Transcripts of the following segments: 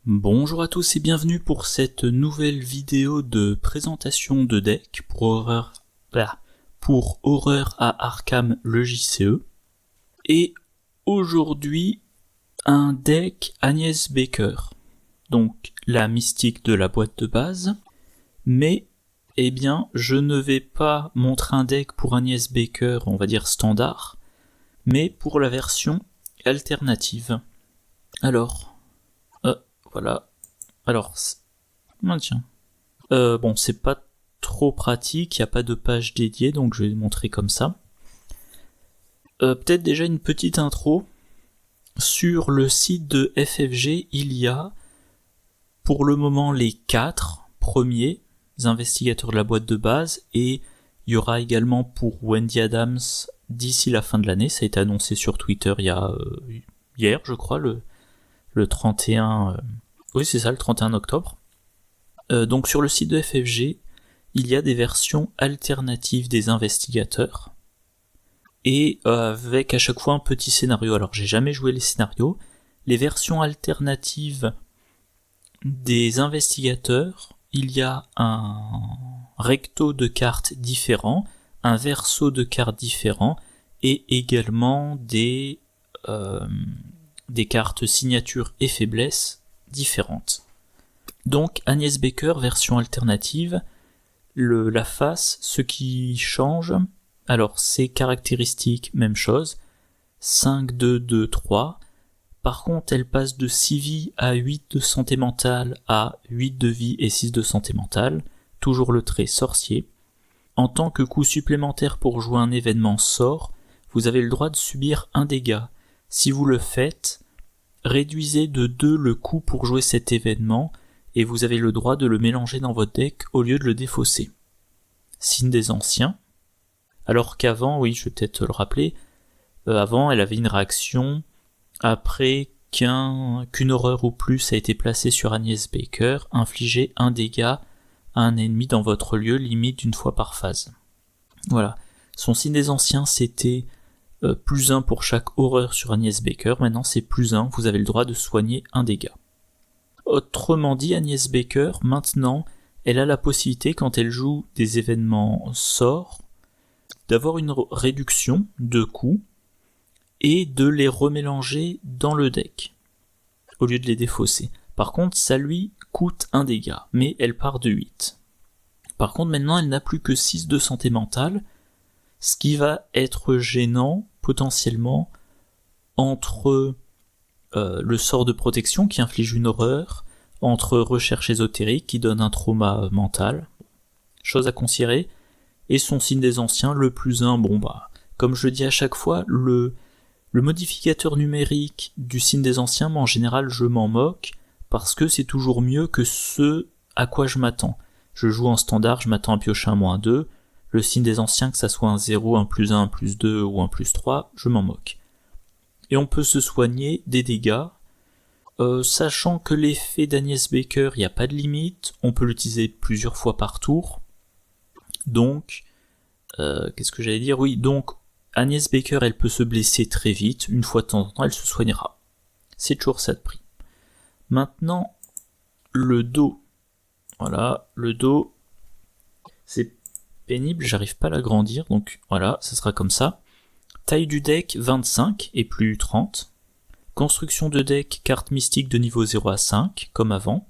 Bonjour à tous et bienvenue pour cette nouvelle vidéo de présentation de deck pour Horreur à Arkham le JCE. Et aujourd'hui, un deck Agnès Baker, donc la mystique de la boîte de base, mais je ne vais pas montrer un deck pour Agnès Baker, on va dire standard, mais pour la version alternative. Alors, voilà. Alors, c'est pas trop pratique, il n'y a pas de page dédiée, donc je vais le montrer comme ça. Peut-être déjà une petite intro. Sur le site de FFG, il y a pour le moment les 4 premiers investigateurs de la boîte de base, et il y aura également pour Wendy Adams d'ici la fin de l'année. Ça a été annoncé sur Twitter hier, je crois, le 31... Oui, c'est ça, le 31 octobre. Donc sur le site de FFG, il y a des versions alternatives des investigateurs, et avec à chaque fois un petit scénario. Alors j'ai jamais joué les scénarios. Les versions alternatives des investigateurs, il y a un recto de cartes différent, un verso de cartes différent, et également des cartes signatures et faiblesses différentes. Donc Agnès Baker, version alternative, la face, ce qui change, alors ses caractéristiques, même chose, 5, 2, 2, 3, par contre elle passe de 6 vies à 8 de santé mentale à 8 de vie et 6 de santé mentale, toujours le trait sorcier. En tant que coût supplémentaire pour jouer un événement sort, vous avez le droit de subir un dégât. Si vous le faites, réduisez de 2 le coût pour jouer cet événement, et vous avez le droit de le mélanger dans votre deck au lieu de le défausser. Signe des anciens. Alors qu'avant, oui, je vais peut-être le rappeler, avant elle avait une réaction après qu'une horreur ou plus a été placée sur Agnès Baker, infligez un dégât à un ennemi dans votre lieu, limite d'une fois par phase. Voilà. Son signe des anciens, c'était +1 pour chaque horreur sur Agnès Baker. Maintenant c'est +1, vous avez le droit de soigner un dégât. Autrement dit, Agnès Baker, maintenant, elle a la possibilité, quand elle joue des événements sorts, d'avoir une réduction de coûts et de les remélanger dans le deck, au lieu de les défausser. Par contre, ça lui coûte un dégât, mais elle part de 8. Par contre, maintenant, elle n'a plus que 6 de santé mentale, ce qui va être gênant, potentiellement, entre le sort de protection qui inflige une horreur, entre recherche ésotérique qui donne un trauma mental, chose à considérer, et son signe des anciens, le +1, comme je dis à chaque fois, le modificateur numérique du signe des anciens, mais en général je m'en moque, parce que c'est toujours mieux que ce à quoi je m'attends. Je joue en standard, je m'attends à piocher un -2, le signe des anciens, que ça soit un 0, un +1, un +2 ou un +3, je m'en moque. Et on peut se soigner des dégâts, sachant que l'effet d'Agnès Baker, il n'y a pas de limite, on peut l'utiliser plusieurs fois par tour. Donc, qu'est-ce que j'allais dire ? Oui, donc Agnès Baker, elle peut se blesser très vite, une fois de temps en temps, elle se soignera. C'est toujours ça de prix. Maintenant, le dos. Voilà, le dos, c'est pénible, j'arrive pas à l'agrandir, donc voilà, ça sera comme ça. Taille du deck 25 et plus 30. Construction de deck, carte mystique de niveau 0 à 5, comme avant.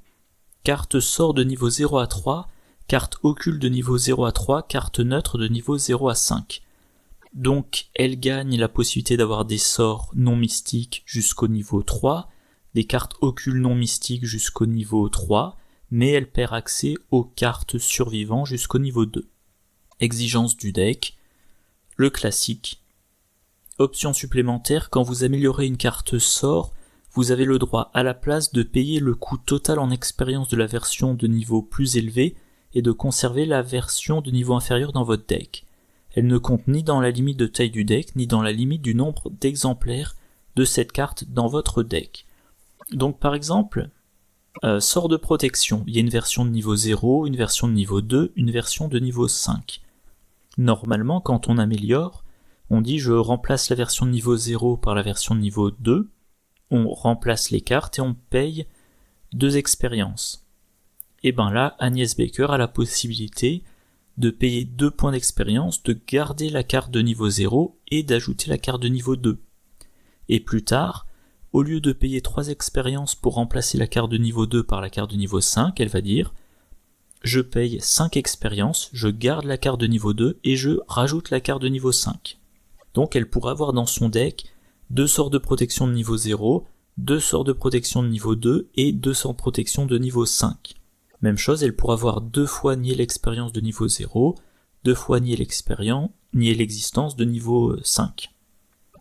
Carte sort de niveau 0 à 3, carte occulte de niveau 0 à 3, carte neutre de niveau 0 à 5. Donc elle gagne la possibilité d'avoir des sorts non mystiques jusqu'au niveau 3, des cartes occultes non mystiques jusqu'au niveau 3, mais elle perd accès aux cartes survivantes jusqu'au niveau 2. Exigence du deck, le classique. Option supplémentaire, quand vous améliorez une carte sort, vous avez le droit à la place de payer le coût total en expérience de la version de niveau plus élevé et de conserver la version de niveau inférieur dans votre deck. Elle ne compte ni dans la limite de taille du deck, ni dans la limite du nombre d'exemplaires de cette carte dans votre deck. Donc par exemple, sort de protection, il y a une version de niveau 0, une version de niveau 2, une version de niveau 5. Normalement, quand on améliore, on dit je remplace la version de niveau 0 par la version de niveau 2, on remplace les cartes et on paye 2 expériences. Et ben là, Agnès Baker a la possibilité de payer 2 points d'expérience, de garder la carte de niveau 0 et d'ajouter la carte de niveau 2. Et plus tard, au lieu de payer 3 expériences pour remplacer la carte de niveau 2 par la carte de niveau 5, elle va dire je paye 5 expériences, je garde la carte de niveau 2 et je rajoute la carte de niveau 5. Donc elle pourra avoir dans son deck 2 sorts de protection de niveau 0, 2 sorts de protection de niveau 2 et 2 sorts de protection de niveau 5. Même chose, elle pourra avoir 2 fois nier l'expérience de niveau 0, 2 fois nier l'existence de niveau 5.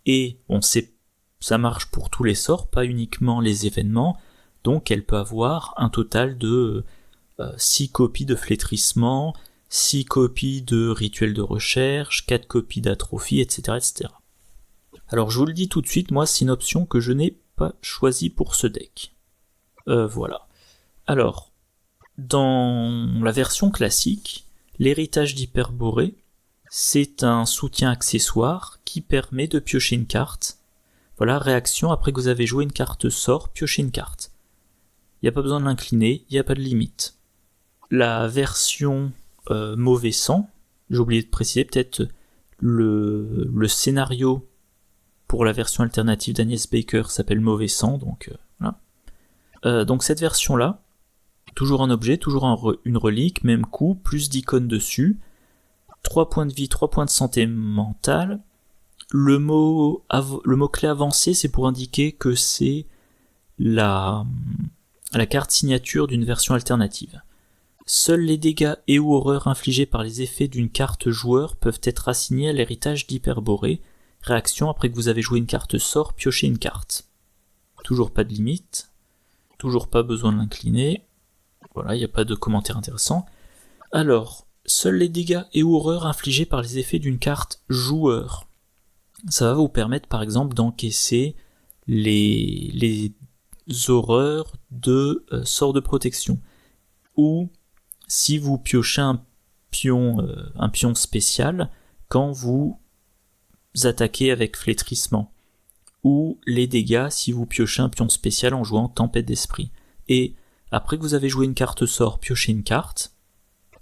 Et on sait, ça marche pour tous les sorts, pas uniquement les événements, donc elle peut avoir un total de 6 copies de flétrissement, 6 copies de rituel de recherche, 4 copies d'atrophie, etc., etc. Alors je vous le dis tout de suite, moi c'est une option que je n'ai pas choisie pour ce deck. Voilà. Alors, dans la version classique, l'héritage d'Hyperborée, c'est un soutien accessoire qui permet de piocher une carte. Voilà, réaction, après que vous avez joué une carte sort, piochez une carte. Il n'y a pas besoin de l'incliner, il n'y a pas de limite. La version mauvais sang, j'ai oublié de préciser peut-être le scénario pour la version alternative d'Agnès Baker s'appelle mauvais sang, donc voilà. Donc cette version-là, toujours un objet, toujours une relique, même coup, plus d'icônes dessus, 3 points de vie, 3 points de santé mentale. Le mot-clé avancé, c'est pour indiquer que c'est la carte signature d'une version alternative. Seuls les dégâts et ou horreurs infligés par les effets d'une carte joueur peuvent être assignés à l'héritage d'Hyperborée. Réaction, après que vous avez joué une carte sort, piochez une carte. Toujours pas de limite, toujours pas besoin de l'incliner. Voilà, il n'y a pas de commentaire intéressant. Alors, seuls les dégâts et ou horreurs infligés par les effets d'une carte joueur. Ça va vous permettre par exemple d'encaisser les horreurs de sorts de protection. Ou si vous piochez un pion spécial quand vous attaquez avec flétrissement. Ou les dégâts si vous piochez un pion spécial en jouant tempête d'esprit. Et après que vous avez joué une carte sort, piochez une carte.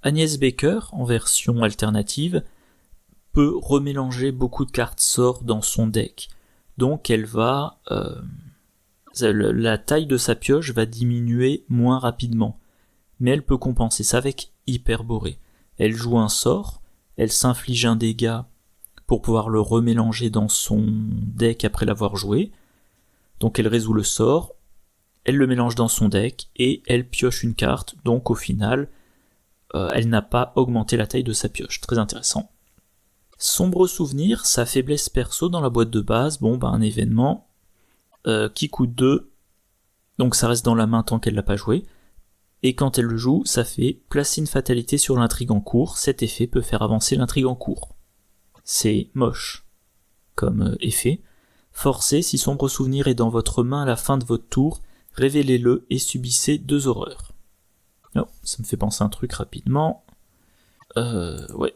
Agnès Baker, en version alternative, peut remélanger beaucoup de cartes sort dans son deck. Donc elle va... la taille de sa pioche va diminuer moins rapidement. Mais elle peut compenser ça avec Hyperborée. Elle joue un sort, elle s'inflige un dégât pour pouvoir le remélanger dans son deck après l'avoir joué. Donc elle résout le sort, elle le mélange dans son deck et elle pioche une carte. Donc au final, elle n'a pas augmenté la taille de sa pioche. Très intéressant. Sombre souvenir, sa faiblesse perso dans la boîte de base, un événement qui coûte 2, donc ça reste dans la main tant qu'elle l'a pas joué, et quand elle le joue, ça fait placer une fatalité sur l'intrigue en cours, cet effet peut faire avancer l'intrigue en cours. C'est moche comme effet. Forcez, si sombre souvenir est dans votre main à la fin de votre tour, révélez-le et subissez 2 horreurs. Oh, ça me fait penser à un truc rapidement. Ouais.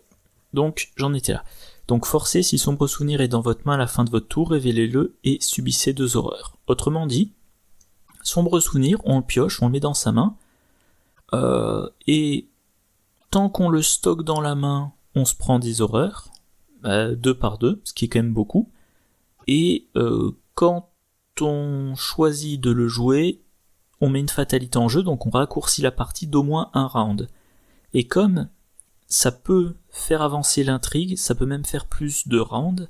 Donc, j'en étais là. Donc, forcez, si sombre souvenir est dans votre main à la fin de votre tour, révélez-le et subissez 2 horreurs. Autrement dit, sombre souvenir, on le pioche, on le met dans sa main, et tant qu'on le stocke dans la main, on se prend 10 horreurs, 2 par 2, ce qui est quand même beaucoup, et quand on choisit de le jouer, on met une fatalité en jeu, donc on raccourcit la partie d'au moins un round. Et comme ça peut faire avancer l'intrigue, ça peut même faire plus de rounds,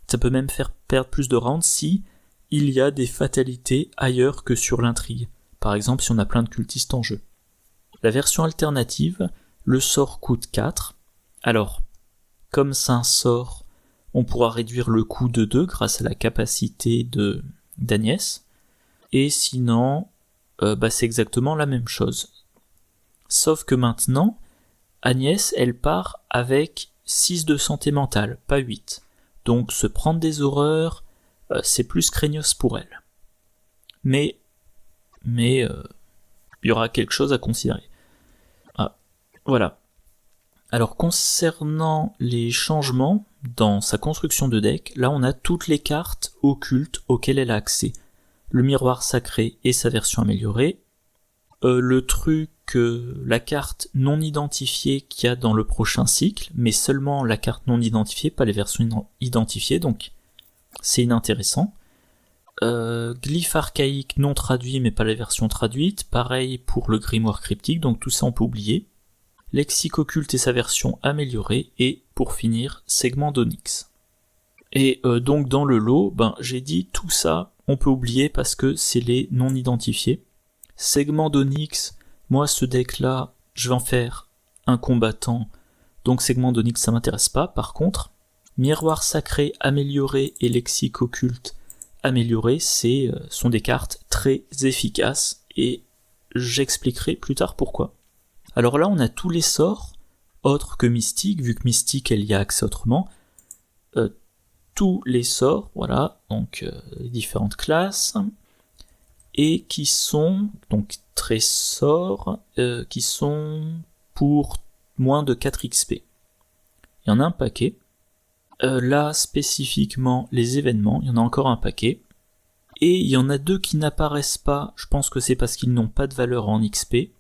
ça peut même faire perdre plus de rounds si il y a des fatalités ailleurs que sur l'intrigue. Par exemple, si on a plein de cultistes en jeu. La version alternative, le sort coûte 4. Alors, comme c'est un sort, on pourra réduire le coût de 2 grâce à la capacité d'Agnès. Et sinon, c'est exactement la même chose. Sauf que maintenant, Agnès, elle part avec 6 de santé mentale, pas 8. Donc se prendre des horreurs, c'est plus craignos pour elle. Mais il y aura quelque chose à considérer. Voilà. Alors concernant les changements dans sa construction de deck, là on a toutes les cartes occultes auxquelles elle a accès. Le miroir sacré et sa version améliorée, le truc, la carte non identifiée qu'il y a dans le prochain cycle, mais seulement la carte non identifiée, pas les versions identifiées, donc c'est inintéressant. Glyphe archaïque non traduit mais pas les versions traduites, pareil pour le grimoire cryptique, donc tout ça on peut oublier. Lexique occulte et sa version améliorée, et pour finir, segment d'Onyx. Et donc dans le lot, j'ai dit tout ça on peut oublier parce que c'est les non identifiés. Segment d'Onyx, moi ce deck là, je vais en faire un combattant, donc segment d'Onyx ça m'intéresse pas. Par contre, miroir sacré amélioré et lexique occulte amélioré, sont des cartes très efficaces, et j'expliquerai plus tard pourquoi. Alors là on a tous les sorts, autres que Mystique, vu que Mystique elle y a accès autrement, tous les sorts, voilà, donc différentes classes, et qui sont, donc trésors, qui sont pour moins de 4 XP. Il y en a un paquet. Là, spécifiquement, les événements, il y en a encore un paquet. Et il y en a 2 qui n'apparaissent pas, je pense que c'est parce qu'ils n'ont pas de valeur en XP.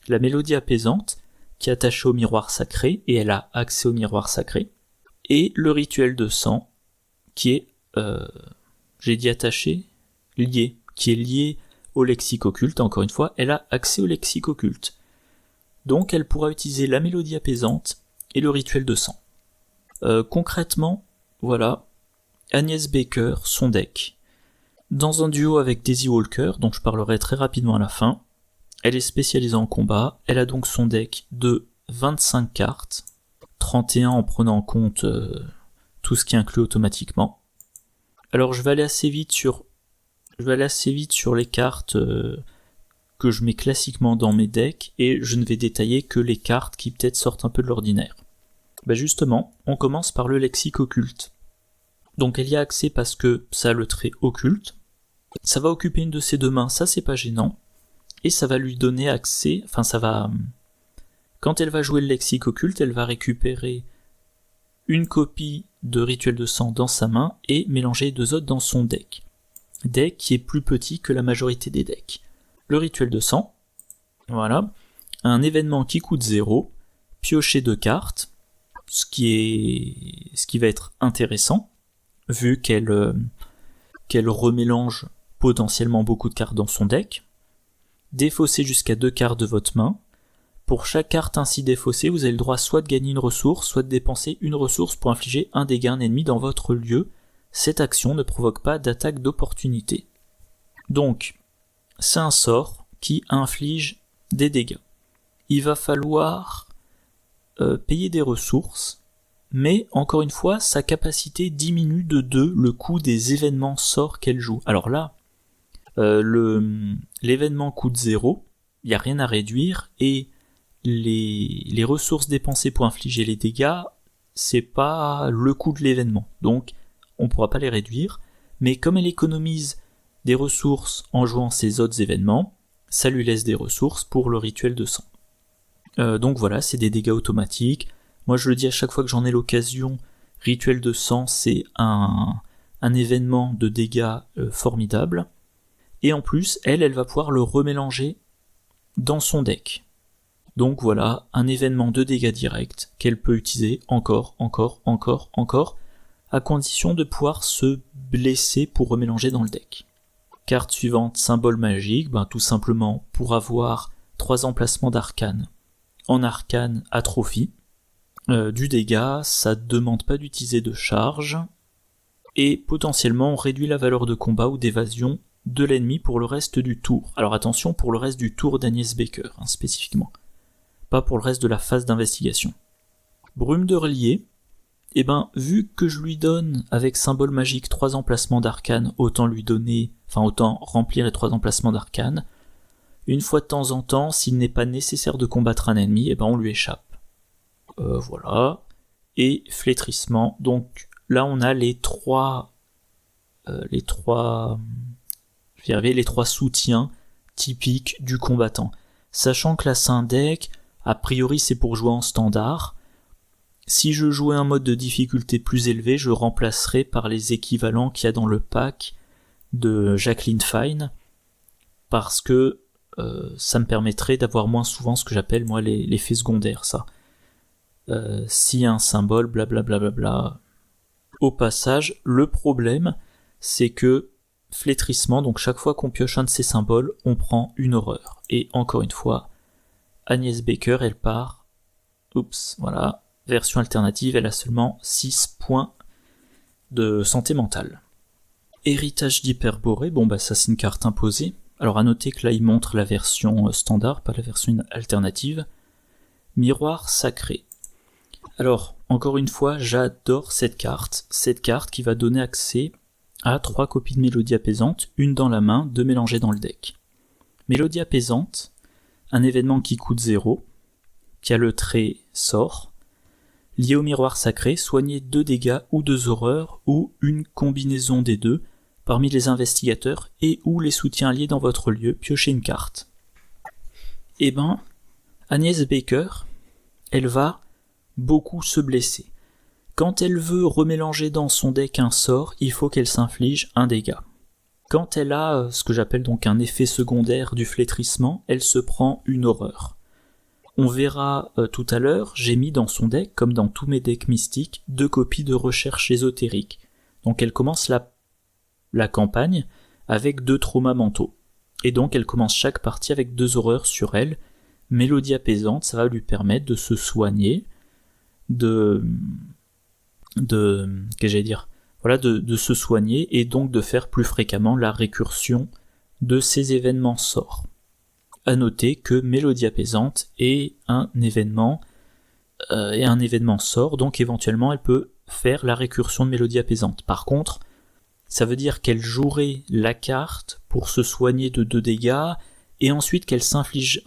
La mélodie apaisante, qui est attachée au miroir sacré, et elle a accès au miroir sacré. Et le rituel de sang, qui est, j'ai dit attaché, lié, qui est lié au lexique occulte, encore une fois, elle a accès au lexique occulte. Donc elle pourra utiliser la mélodie apaisante et le rituel de sang. Concrètement, voilà, Agnès Baker, son deck. Dans un duo avec Daisy Walker, dont je parlerai très rapidement à la fin, elle est spécialisée en combat, elle a donc son deck de 25 cartes, 31 en prenant en compte tout ce qui est inclus automatiquement. Alors je vais aller assez vite sur les cartes que je mets classiquement dans mes decks, et je ne vais détailler que les cartes qui peut-être sortent un peu de l'ordinaire. Justement, on commence par le lexique occulte. Donc elle y a accès parce que ça a le trait occulte, ça va occuper une de ses 2 mains, ça c'est pas gênant, et ça va lui donner accès, quand elle va jouer le lexique occulte, elle va récupérer une copie de rituel de sang dans sa main et mélanger les 2 autres dans son deck. Deck qui est plus petit que la majorité des decks. Le rituel de sang, voilà, un événement qui coûte 0, piocher 2 cartes, ce qui va être intéressant, vu qu'elle remélange potentiellement beaucoup de cartes dans son deck. Défausser jusqu'à 2 cartes de votre main. Pour chaque carte ainsi défaussée, vous avez le droit soit de gagner une ressource, soit de dépenser une ressource pour infliger un dégât à un ennemi dans votre lieu. Cette action ne provoque pas d'attaque d'opportunité. Donc, c'est un sort qui inflige des dégâts. Il va falloir payer des ressources, mais encore une fois, sa capacité diminue de 2 le coût des événements sorts qu'elle joue. Alors là, l'événement coûte 0, il n'y a rien à réduire, et les ressources dépensées pour infliger les dégâts, c'est pas le coût de l'événement, donc on pourra pas les réduire, mais comme elle économise des ressources en jouant ces autres événements, ça lui laisse des ressources pour le rituel de sang. Donc voilà, c'est des dégâts automatiques. Moi je le dis à chaque fois que j'en ai l'occasion, rituel de sang c'est un événement de dégâts formidable, et en plus elle va pouvoir le remélanger dans son deck. Donc voilà, un événement de dégâts directs qu'elle peut utiliser encore, à condition de pouvoir se blesser pour remélanger dans le deck. Carte suivante, symbole magique, tout simplement pour avoir 3 emplacements d'arcane. En arcane, atrophie. Du dégât, ça demande pas d'utiliser de charge, et potentiellement on réduit la valeur de combat ou d'évasion de l'ennemi pour le reste du tour. Alors attention, pour le reste du tour d'Agnès Baker, spécifiquement. Pas pour le reste de la phase d'investigation. Brume de relier, vu que je lui donne avec symbole magique 3 emplacements d'arcane, autant remplir les 3 emplacements d'arcane. Une fois de temps en temps, s'il n'est pas nécessaire de combattre un ennemi, on lui échappe. Voilà. Et flétrissement, donc là on a les trois soutiens typiques du combattant. Sachant que là c'est un deck, a priori c'est pour jouer en standard. Si je jouais un mode de difficulté plus élevé, je remplacerais par les équivalents qu'il y a dans le pack de Jacqueline Fine, parce que ça me permettrait d'avoir moins souvent ce que j'appelle moi l'effet secondaire, ça. Si un symbole, blablabla. Bla bla bla. Au passage, le problème, c'est que flétrissement, donc chaque fois qu'on pioche un de ces symboles, on prend une horreur. Et encore une fois, Agnès Baker, elle part, voilà, version alternative, elle a seulement 6 points de santé mentale. Héritage d'Hyperborée, ça c'est une carte imposée. Alors à noter que là il montre la version standard, pas la version alternative. Miroir sacré. Alors, encore une fois, j'adore cette carte qui va donner accès à 3 copies de Mélodie apaisante, une dans la main, 2 mélangées dans le deck. Mélodie apaisante, un événement qui coûte 0, qui a le trait sort, lié au miroir sacré, soignez 2 dégâts ou 2 horreurs, ou une combinaison des deux, parmi les investigateurs et ou les soutiens liés dans votre lieu, piochez une carte. Agnès Baker, elle va beaucoup se blesser. Quand elle veut remélanger dans son deck un sort, il faut qu'elle s'inflige un dégât. Quand elle a ce que j'appelle donc un effet secondaire du flétrissement, elle se prend une horreur. On verra tout à l'heure, j'ai mis dans son deck, comme dans tous mes decks mystiques, 2 copies de recherche ésotérique. Donc elle commence la campagne avec 2 traumas mentaux. Et donc elle commence chaque partie avec 2 horreurs sur elle. Mélodie apaisante, ça va lui permettre de se soigner, de se soigner et donc de faire plus fréquemment la récursion de ces événements sorts. À noter que Mélodie apaisante est un événement sort, donc éventuellement elle peut faire la récursion de Mélodie apaisante. Par contre, ça veut dire qu'elle jouerait la carte pour se soigner de 2 dégâts et ensuite qu'elle s'inflige,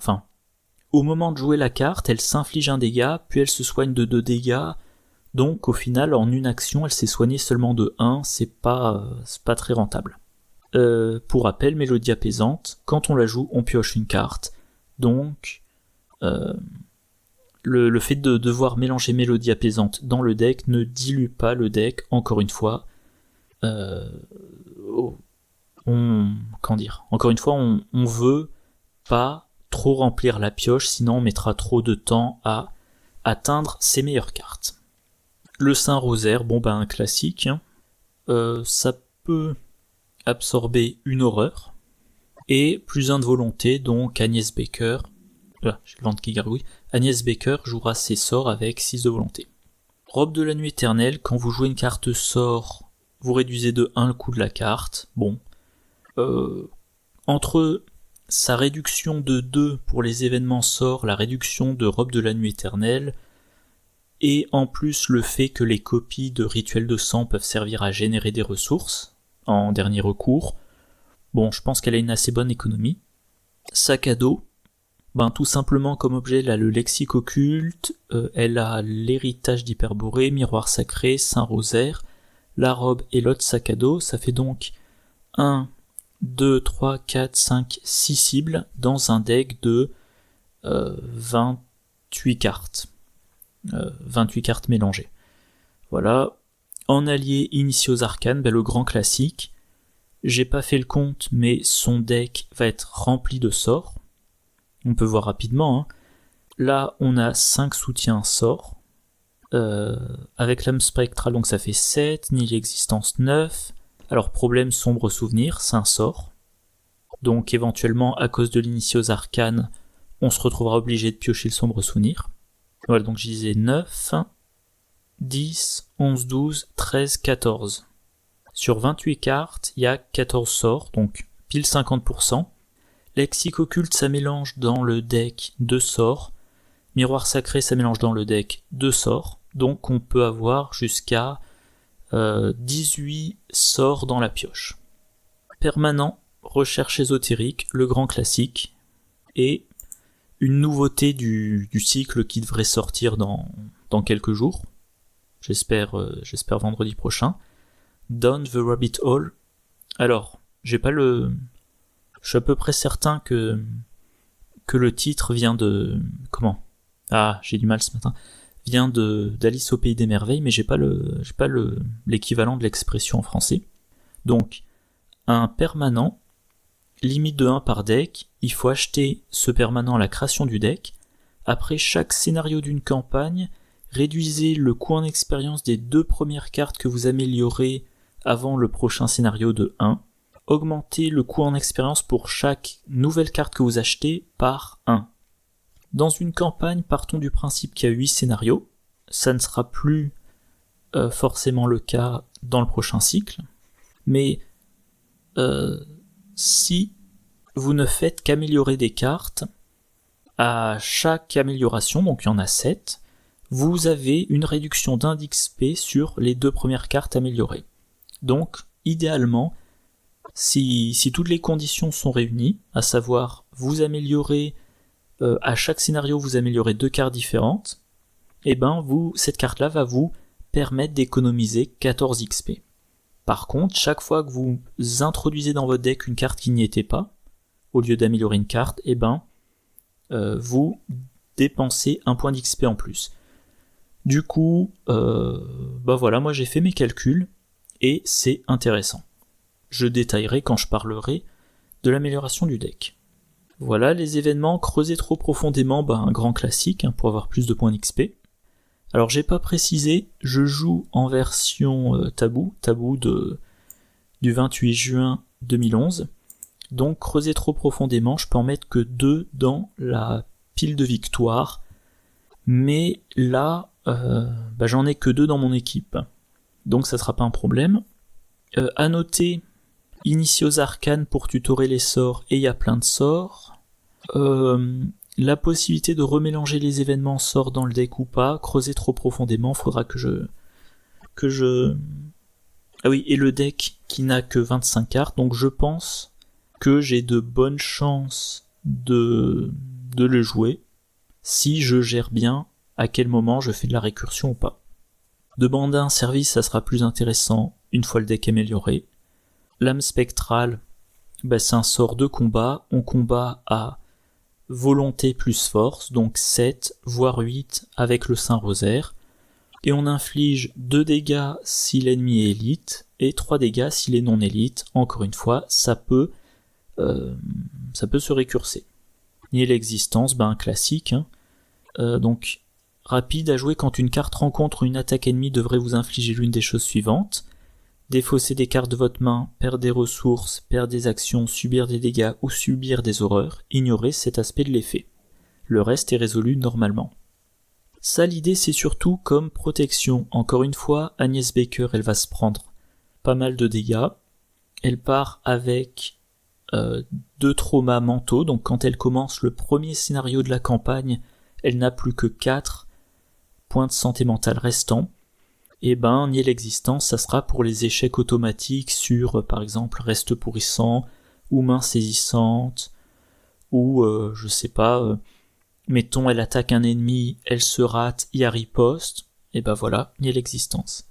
au moment de jouer la carte, elle s'inflige un dégât, puis elle se soigne de 2 dégâts. Donc au final, en une action, elle s'est soignée seulement de 1, c'est pas très rentable. Pour rappel, Mélodie apaisante, quand on la joue, on pioche une carte. Donc le fait de devoir mélanger Mélodie apaisante dans le deck ne dilue pas le deck, encore une fois. Encore une fois, on veut pas trop remplir la pioche, sinon on mettra trop de temps à atteindre ses meilleures cartes. Le Saint-Rosaire, un classique, ça peut absorber une horreur, et plus 1 de volonté, donc Agnès Baker, j'ai le ventre qui gargouille, Agnès Baker jouera ses sorts avec 6 de volonté. Robe de la nuit éternelle, quand vous jouez une carte sort, vous réduisez de 1 le coût de la carte, entre sa réduction de 2 pour les événements sorts, la réduction de Robe de la nuit éternelle, et en plus le fait que les copies de Rituel de sang peuvent servir à générer des ressources, en dernier recours, je pense qu'elle a une assez bonne économie. Sac à dos, tout simplement comme objet, elle a le lexique occulte, elle a l'héritage d'Hyperborée, miroir sacré, Saint-Rosaire, la robe et l'autre sac à dos, ça fait donc 1, 2, 3, 4, 5, 6 cibles dans un deck de 28 cartes. 28 cartes mélangées. Voilà. En allié initié aux arcanes, le grand classique. J'ai pas fait le compte, mais son deck va être rempli de sorts. On peut voir rapidement. Là, on a 5 soutiens sorts. Avec l'âme spectrale, donc ça fait 7. Nil existence 9. Alors, problème sombre souvenir, c'est un sort. Donc, éventuellement, à cause de l'initié aux arcanes, on se retrouvera obligé de piocher le sombre souvenir. Voilà, donc je disais 9, 10, 11, 12, 13, 14. Sur 28 cartes, il y a 14 sorts, donc pile 50%. Lexique occulte, ça mélange dans le deck 2 sorts. Miroir sacré, ça mélange dans le deck 2 sorts. Donc on peut avoir jusqu'à 18 sorts dans la pioche. Permanent, recherche ésotérique, le grand classique, et une nouveauté du cycle qui devrait sortir dans quelques jours. J'espère vendredi prochain. Down the Rabbit Hole. Alors, je suis à peu près certain que le titre vient de... j'ai du mal ce matin. Vient d'Alice au Pays des Merveilles, mais j'ai pas l'équivalent de l'expression en français. Donc, un permanent limite de 1 par deck, il faut acheter ce permanent à la création du deck. Après chaque scénario d'une campagne, réduisez le coût en expérience des 2 premières cartes que vous améliorez avant le prochain scénario de 1. Augmentez le coût en expérience pour chaque nouvelle carte que vous achetez par 1. Dans une campagne, partons du principe qu'il y a 8 scénarios. Ça ne sera plus forcément le cas dans le prochain cycle. Mais si vous ne faites qu'améliorer des cartes, à chaque amélioration, donc il y en a 7, vous avez une réduction d'1 d'XP sur les 2 premières cartes améliorées. Donc, idéalement, si toutes les conditions sont réunies, à savoir vous améliorez, à chaque scénario vous améliorez 2 cartes différentes, et cette carte-là va vous permettre d'économiser 14 XP. Par contre, chaque fois que vous introduisez dans votre deck une carte qui n'y était pas, au lieu d'améliorer une carte, vous dépensez 1 point d'XP en plus. Du coup, moi j'ai fait mes calculs, et c'est intéressant. Je détaillerai quand je parlerai de l'amélioration du deck. Voilà, les événements, creuser trop profondément, un grand classique, pour avoir plus de points d'XP. Alors j'ai pas précisé, je joue en version tabou du 28 juin 2011, donc creuser trop profondément, je peux en mettre que 2 dans la pile de victoire, mais là, j'en ai que 2 dans mon équipe, donc ça sera pas un problème. À noter, initier aux arcanes pour tutorer les sorts, et il y a plein de sorts. La possibilité de remélanger les événements sorts dans le deck ou pas, creuser trop profondément, faudra que je... Ah oui, et le deck qui n'a que 25 cartes, donc je pense que j'ai de bonnes chances de le jouer, si je gère bien à quel moment je fais de la récursion ou pas. Demander un service, ça sera plus intéressant une fois le deck amélioré. L'âme spectrale, c'est un sort de combat, on combat à volonté plus force, donc 7, voire 8 avec le Saint-Rosaire, et on inflige 2 dégâts si l'ennemi est élite, et 3 dégâts s'il est non élite. Encore une fois, ça peut se récurser. Nier l'existence, un classique, donc rapide à jouer quand une carte rencontre une attaque ennemie devrait vous infliger l'une des choses suivantes: défausser des cartes de votre main, perdre des ressources, perdre des actions, subir des dégâts ou subir des horreurs. Ignorez cet aspect de l'effet. Le reste est résolu normalement. Ça, l'idée, c'est surtout comme protection. Encore une fois, Agnès Baker, elle va se prendre pas mal de dégâts. Elle part avec 2 traumas mentaux, donc quand elle commence le premier scénario de la campagne, elle n'a plus que 4 points de santé mentale restants. Et nier l'existence, ça sera pour les échecs automatiques sur, par exemple, reste pourrissant, ou main saisissante, ou, mettons, elle attaque un ennemi, elle se rate, il y a riposte, et nier l'existence.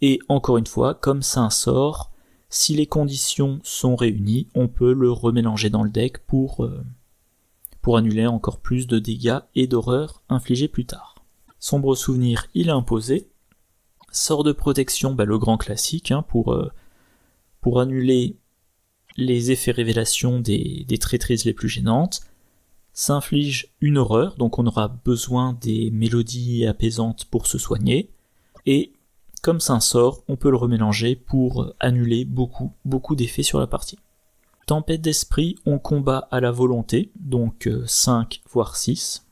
Et encore une fois, comme c'est un sort, si les conditions sont réunies, on peut le remélanger dans le deck pour annuler encore plus de dégâts et d'horreurs infligés plus tard. Sombre souvenir, il est imposé. Sort de protection, le grand classique, pour annuler les effets révélations des traîtrises les plus gênantes. S'inflige une horreur, donc on aura besoin des mélodies apaisantes pour se soigner. Et comme c'est un sort, on peut le remélanger pour annuler beaucoup d'effets sur la partie. Tempête d'esprit, on combat à la volonté, donc 5 voire 6.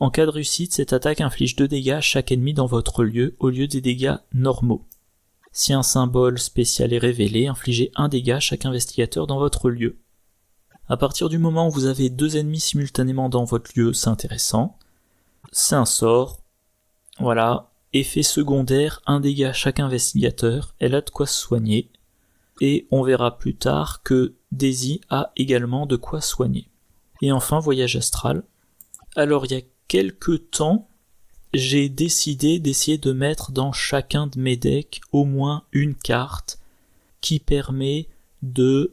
En cas de réussite, cette attaque inflige 2 dégâts à chaque ennemi dans votre lieu, au lieu des dégâts normaux. Si un symbole spécial est révélé, infligez 1 dégât à chaque investigateur dans votre lieu. À partir du moment où vous avez 2 ennemis simultanément dans votre lieu, c'est intéressant. C'est un sort. Voilà. Effet secondaire, 1 dégât à chaque investigateur, elle a de quoi se soigner. Et on verra plus tard que Daisy a également de quoi soigner. Et enfin, voyage astral. Alors il y a quelques temps, j'ai décidé d'essayer de mettre dans chacun de mes decks au moins une carte qui permet de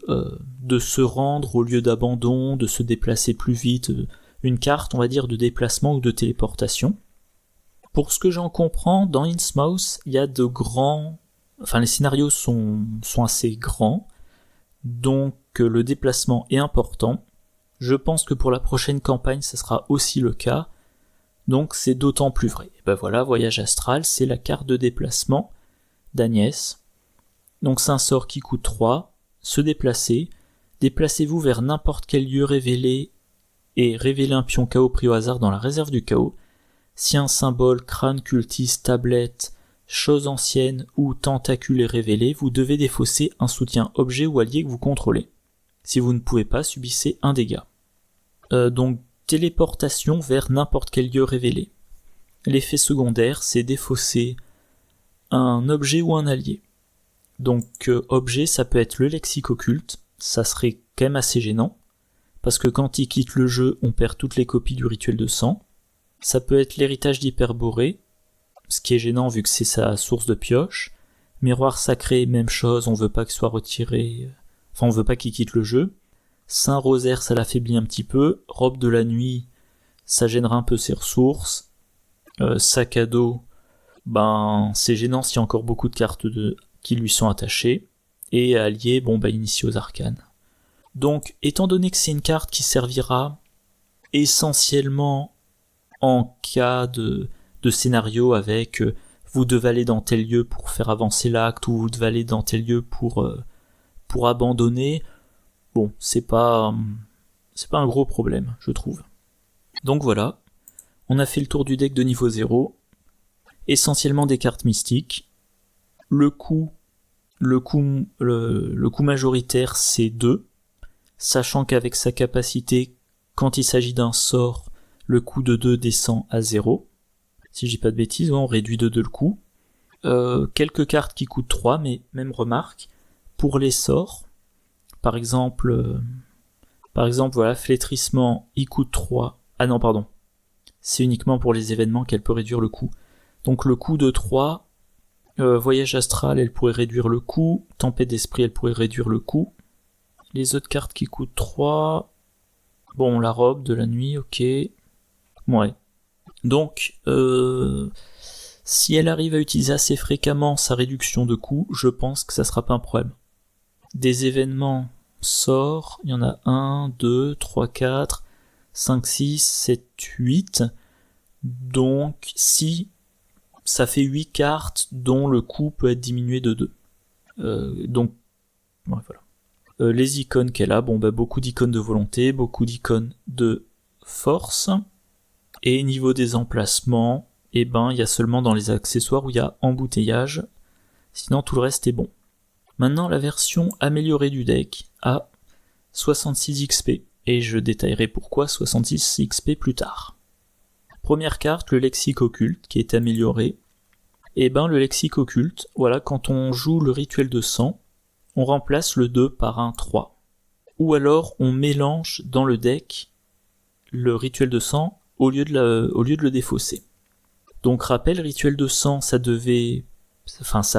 se rendre au lieu d'abandon, de se déplacer plus vite, une carte, on va dire, de déplacement ou de téléportation. Pour ce que j'en comprends, dans Innsmouth, il y a les scénarios sont assez grands, donc le déplacement est important. Je pense que pour la prochaine campagne, ça sera aussi le cas. Donc c'est d'autant plus vrai. Et ben voilà, Voyage Astral, c'est la carte de déplacement d'Agnès. Donc c'est un sort qui coûte 3, se déplacer. Déplacez-vous vers n'importe quel lieu révélé et révélez un pion chaos pris au hasard dans la réserve du chaos. Si un symbole, crâne, cultiste, tablette, chose ancienne ou tentacule est révélé, vous devez défausser un soutien objet ou allié que vous contrôlez. Si vous ne pouvez pas, subissez un dégât. Donc téléportation vers n'importe quel lieu révélé. L'effet secondaire, c'est défausser un objet ou un allié. Donc objet, ça peut être le lexique occulte, ça serait quand même assez gênant, parce que quand il quitte le jeu, on perd toutes les copies du rituel de sang. Ça peut être l'héritage d'Hyperborée, ce qui est gênant vu que c'est sa source de pioche. Miroir sacré, même chose, on veut pas qu'il soit retiré, on veut pas qu'il quitte le jeu. Saint Rosaire, ça l'affaiblit un petit peu. Robe de la nuit, ça gênera un peu ses ressources. Sac à dos, c'est gênant s'il y a encore beaucoup de cartes qui lui sont attachées. Et allié, initié aux arcanes. Donc, étant donné que c'est une carte qui servira essentiellement en cas de scénario avec vous devez aller dans tel lieu pour faire avancer l'acte, ou vous devez aller dans tel lieu pour abandonner, c'est pas un gros problème, je trouve. Donc voilà, on a fait le tour du deck de niveau 0, essentiellement des cartes mystiques. Le coût majoritaire c'est 2, sachant qu'avec sa capacité, quand il s'agit d'un sort, le coût de 2 descend à 0. Si je dis pas de bêtises, on réduit de 2 le coût. Quelques cartes qui coûtent 3, mais même remarque, pour les sorts, par exemple, voilà, flétrissement, il coûte 3. Ah non, pardon. C'est uniquement pour les événements qu'elle peut réduire le coût. Donc le coût de 3, Voyage Astral, elle pourrait réduire le coût. Tempête d'Esprit, elle pourrait réduire le coût. Les autres cartes qui coûtent 3... la robe de la nuit, ok. Ouais. Donc, si elle arrive à utiliser assez fréquemment sa réduction de coût, je pense que ça sera pas un problème. Des événements sorts, il y en a 1, 2, 3, 4, 5, 6, 7, 8. Donc, si ça fait 8 cartes dont le coût peut être diminué de 2. Voilà. Les icônes qu'elle a, beaucoup d'icônes de volonté, beaucoup d'icônes de force. Et niveau des emplacements, il y a seulement dans les accessoires où il y a embouteillage. Sinon, tout le reste est bon. Maintenant, la version améliorée du deck a 66 XP. Et je détaillerai pourquoi 66 XP plus tard. Première carte, le lexique occulte, qui est amélioré. Le lexique occulte, voilà, quand on joue le rituel de sang, on remplace le 2 par un 3. Ou alors, on mélange dans le deck le rituel de sang au lieu de le défausser. Donc rappel, rituel de sang, ça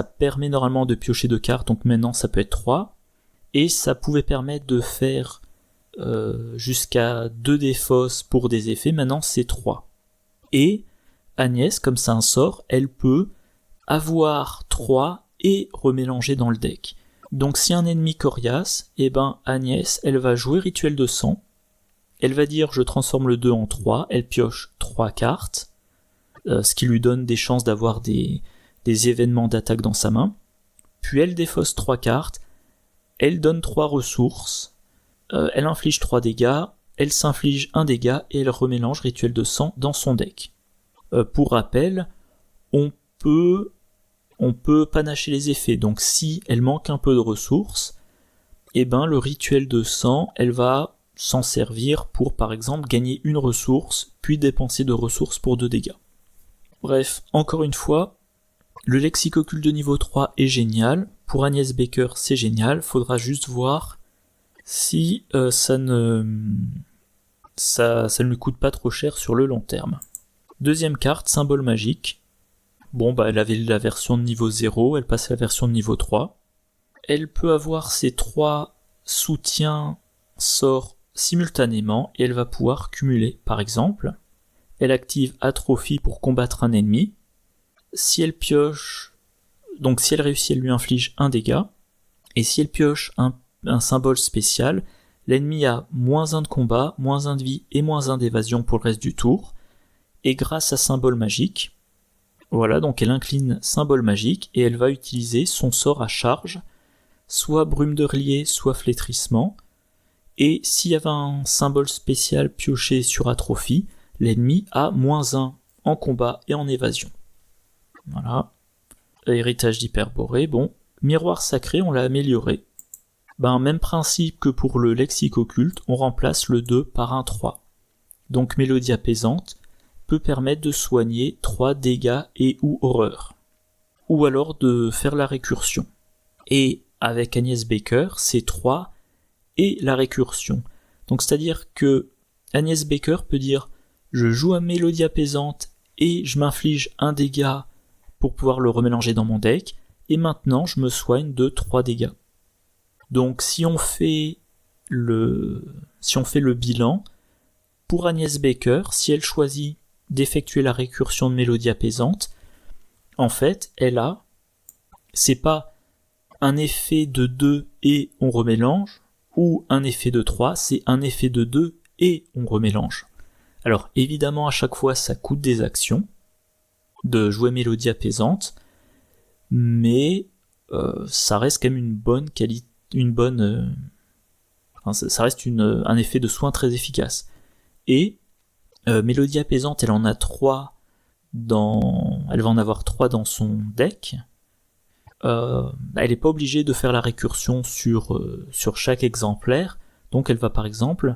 permet normalement de piocher 2 cartes, donc maintenant ça peut être 3, et ça pouvait permettre de faire jusqu'à 2 défausses pour des effets, maintenant c'est 3. Et Agnès, comme c'est un sort, elle peut avoir 3 et remélanger dans le deck. Donc si un ennemi coriace, Agnès, elle va jouer rituel de sang, elle va dire je transforme le 2 en 3, elle pioche 3 cartes, ce qui lui donne des chances d'avoir des événements d'attaque dans sa main, puis elle défausse 3 cartes, elle donne 3 ressources, elle inflige 3 dégâts, elle s'inflige 1 dégât et elle remélange rituel de sang dans son deck. Pour rappel, on peut panacher les effets, donc si elle manque un peu de ressources, le rituel de sang, elle va s'en servir pour par exemple gagner une ressource, puis dépenser 2 ressources pour 2 dégâts. Bref, encore une fois, le lexique occulte de niveau 3 est génial, pour Agnès Baker c'est génial, faudra juste voir si ça ne lui coûte pas trop cher sur le long terme. Deuxième carte, symbole magique. Elle avait la version de niveau 0, elle passe à la version de niveau 3. Elle peut avoir ses 3 soutiens sorts simultanément et elle va pouvoir cumuler. Par exemple, elle active Atrophie pour combattre un ennemi. Si elle pioche, donc si elle réussit, elle lui inflige 1 dégât. Et si elle pioche un symbole spécial, l'ennemi a -1 de combat, -1 de vie et -1 d'évasion pour le reste du tour, et grâce à symbole magique, voilà, donc elle incline symbole magique, et elle va utiliser son sort à charge, soit brume de relier, soit flétrissement, et s'il y avait un symbole spécial pioché sur atrophie, l'ennemi a -1 en combat et en évasion. Voilà. Héritage d'Hyperborée, bon. Miroir sacré, on l'a amélioré. Même principe que pour le lexique occulte, on remplace le 2 par un 3. Donc mélodie apaisante peut permettre de soigner 3 dégâts et ou horreur. Ou alors de faire la récursion. Et avec Agnès Baker, c'est 3 et la récursion. Donc c'est-à-dire que Agnès Baker peut dire « Je joue à mélodie apaisante et je m'inflige un dégât pour pouvoir le remélanger dans mon deck, et maintenant je me soigne de 3 dégâts. » Donc si on fait le bilan, pour Agnès Baker, si elle choisit d'effectuer la récursion de mélodie apaisante, en fait, c'est pas un effet de 2 et on remélange, ou un effet de 3, c'est un effet de 2 et on remélange. Alors évidemment à chaque fois ça coûte des actions de jouer mélodie apaisante, mais ça reste quand même une bonne qualité, ça reste un effet de soin très efficace. Et mélodie apaisante, elle en a 3 elle va en avoir 3 dans son deck. Elle n'est pas obligée de faire la récursion sur chaque exemplaire, donc elle va par exemple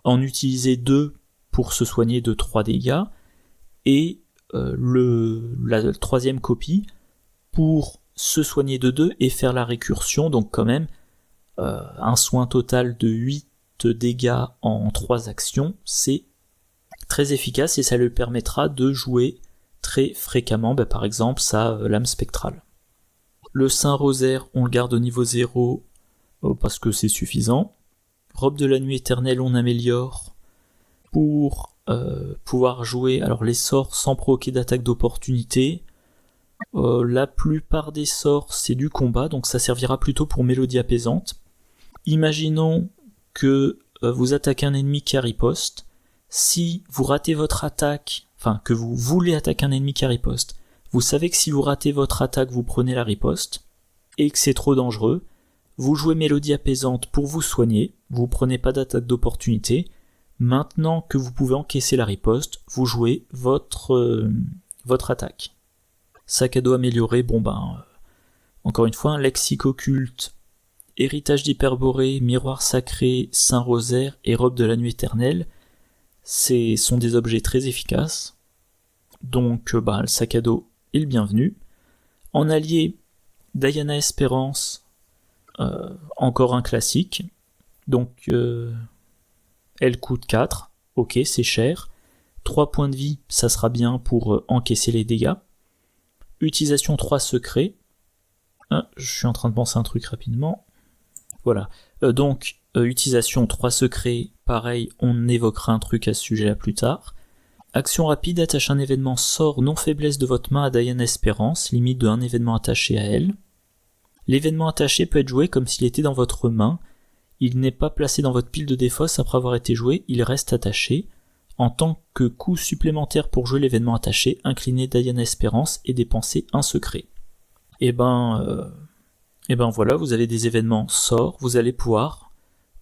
en utiliser 2 pour se soigner de 3 dégâts, et la 3e copie pour se soigner de 2 et faire la récursion, donc quand même un soin total de 8 dégâts en 3 actions, c'est très efficace et ça lui permettra de jouer très fréquemment, par exemple sa lame spectrale. Le Saint Rosaire, on le garde au niveau 0 parce que c'est suffisant. Robe de la nuit éternelle, on améliore pour pouvoir jouer alors les sorts sans provoquer d'attaque d'opportunité. La plupart des sorts, c'est du combat, donc ça servira plutôt pour mélodie apaisante. Imaginons que vous attaquez un ennemi qui riposte. Si vous ratez votre attaque, que vous voulez attaquer un ennemi qui riposte, vous savez que si vous ratez votre attaque, vous prenez la riposte, et que c'est trop dangereux, vous jouez mélodie apaisante pour vous soigner, vous prenez pas d'attaque d'opportunité. Maintenant que vous pouvez encaisser la riposte, vous jouez votre attaque. Sac à dos amélioré, encore une fois, un lexique occulte, héritage d'Hyperborée, miroir sacré, Saint Rosaire et robe de la nuit éternelle, sont des objets très efficaces. Donc le sac à dos est le bienvenu. En allié, Diana Espérance, encore un classique. Donc elle coûte 4, ok, c'est cher. 3 points de vie, ça sera bien pour encaisser les dégâts. Utilisation 3 secrets. Je suis en train de penser un truc rapidement. Voilà. Utilisation 3 secrets, pareil, on évoquera un truc à ce sujet-là plus tard. Action rapide, attache un événement sort non faiblesse de votre main à Diana Espérance, limite de un événement attaché à elle. L'événement attaché peut être joué comme s'il était dans votre main. Il n'est pas placé dans votre pile de défausse après avoir été joué, il reste attaché. En tant que coût supplémentaire pour jouer l'événement attaché, inclinez Diana Espérance et dépensez un secret. Voilà, vous avez des événements sorts, vous allez pouvoir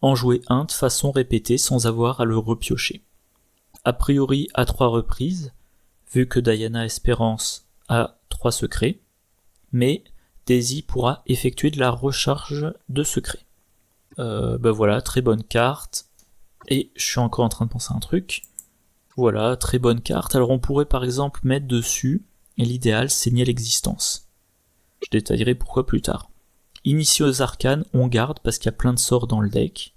en jouer un de façon répétée sans avoir à le repiocher. A priori à 3 reprises, vu que Diana Espérance a 3 secrets, mais Daisy pourra effectuer de la recharge de secrets. Voilà, très bonne carte. Et je suis encore en train de penser à un truc. Voilà, très bonne carte. Alors on pourrait par exemple mettre dessus, et l'idéal c'est nier l'existence. Je détaillerai pourquoi plus tard. Initié aux arcanes, on garde parce qu'il y a plein de sorts dans le deck.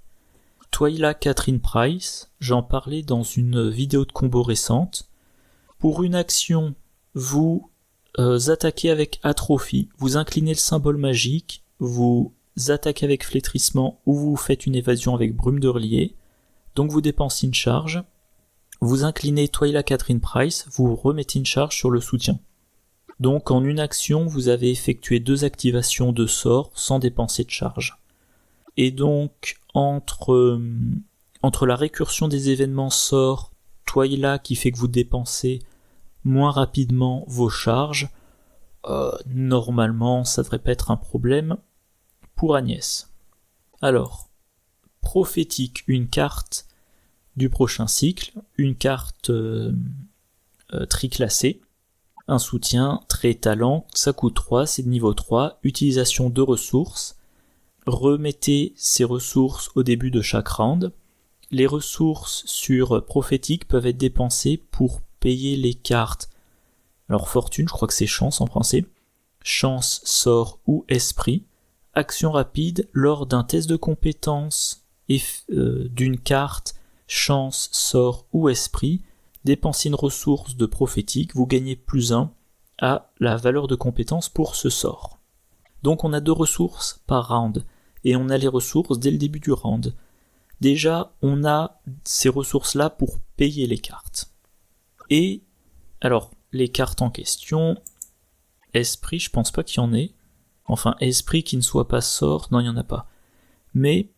Twyla Catherine Price, j'en parlais dans une vidéo de combo récente. Pour une action, vous attaquez avec atrophie, vous inclinez le symbole magique, vous attaquez avec flétrissement ou vous faites une évasion avec brume de relier. Donc vous dépensez une charge, vous inclinez Twyla Catherine Price, vous remettez une charge sur le soutien. Donc en une action, vous avez effectué 2 activations de sorts sans dépenser de charge. Et donc, entre la récursion des événements sort, Twyla qui fait que vous dépensez moins rapidement vos charges, normalement ça devrait pas être un problème pour Agnès. Alors, prophétique, une carte du prochain cycle, une carte triclassée, un soutien, trait talent, ça coûte 3, c'est de niveau 3, utilisation de ressources, remettez ces ressources au début de chaque round. Les ressources sur prophétique peuvent être dépensées pour payer les cartes. Alors fortune, je crois que c'est chance en français. Chance, sort ou esprit. Action rapide lors d'un test de compétence d'une carte, chance, sort ou esprit. Dépensez une ressource de prophétique, vous gagnez +1 à la valeur de compétence pour ce sort. Donc on a 2 ressources par round, et on a les ressources dès le début du round. Déjà, on a ces ressources-là pour payer les cartes. Et, alors, les cartes en question, esprit, je pense pas qu'il y en ait. Enfin, esprit qui ne soit pas sort, non, il n'y en a pas. Mais,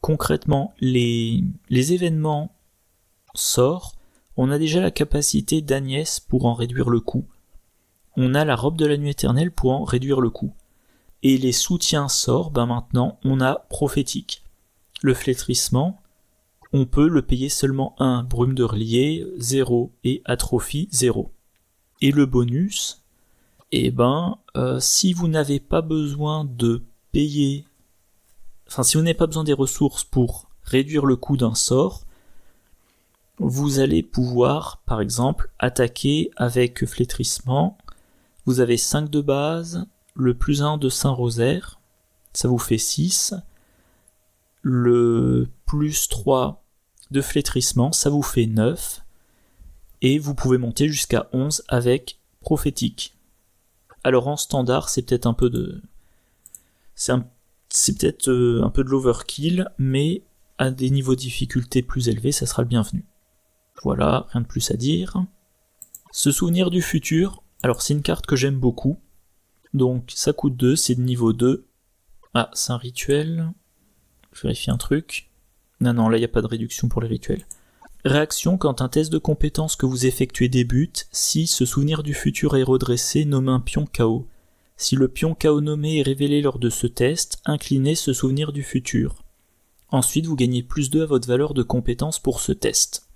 concrètement, les événements sort, on a déjà la capacité d'Agnès pour en réduire le coût. On a la robe de la nuit éternelle pour en réduire le coût. Et les soutiens sort, maintenant, on a prophétique. Le flétrissement, on peut le payer seulement 1, brume de relier 0 et atrophie 0. Et le bonus, si vous n'avez pas besoin de payer, si vous n'avez pas besoin des ressources pour réduire le coût d'un sort, vous allez pouvoir, par exemple, attaquer avec flétrissement. Vous avez 5 de base, le +1 de Saint-Rosaire, ça vous fait 6. Le +3 de flétrissement, ça vous fait 9. Et vous pouvez monter jusqu'à 11 avec prophétique. Alors en standard, c'est peut-être un peu de... C'est peut-être un peu de l'overkill, mais à des niveaux de difficulté plus élevés, ça sera le bienvenu. Voilà, rien de plus à dire. Se souvenir du futur, alors c'est une carte que j'aime beaucoup. Donc ça coûte 2, c'est de niveau 2. Ah, c'est un rituel. Je vérifie un truc. Non, là il n'y a pas de réduction pour les rituels. Réaction quand un test de compétence que vous effectuez débute, si ce souvenir du futur est redressé, nomme un pion KO. Si le pion KO nommé est révélé lors de ce test, inclinez ce souvenir du futur. Ensuite, vous gagnez +2 à votre valeur de compétence pour ce test.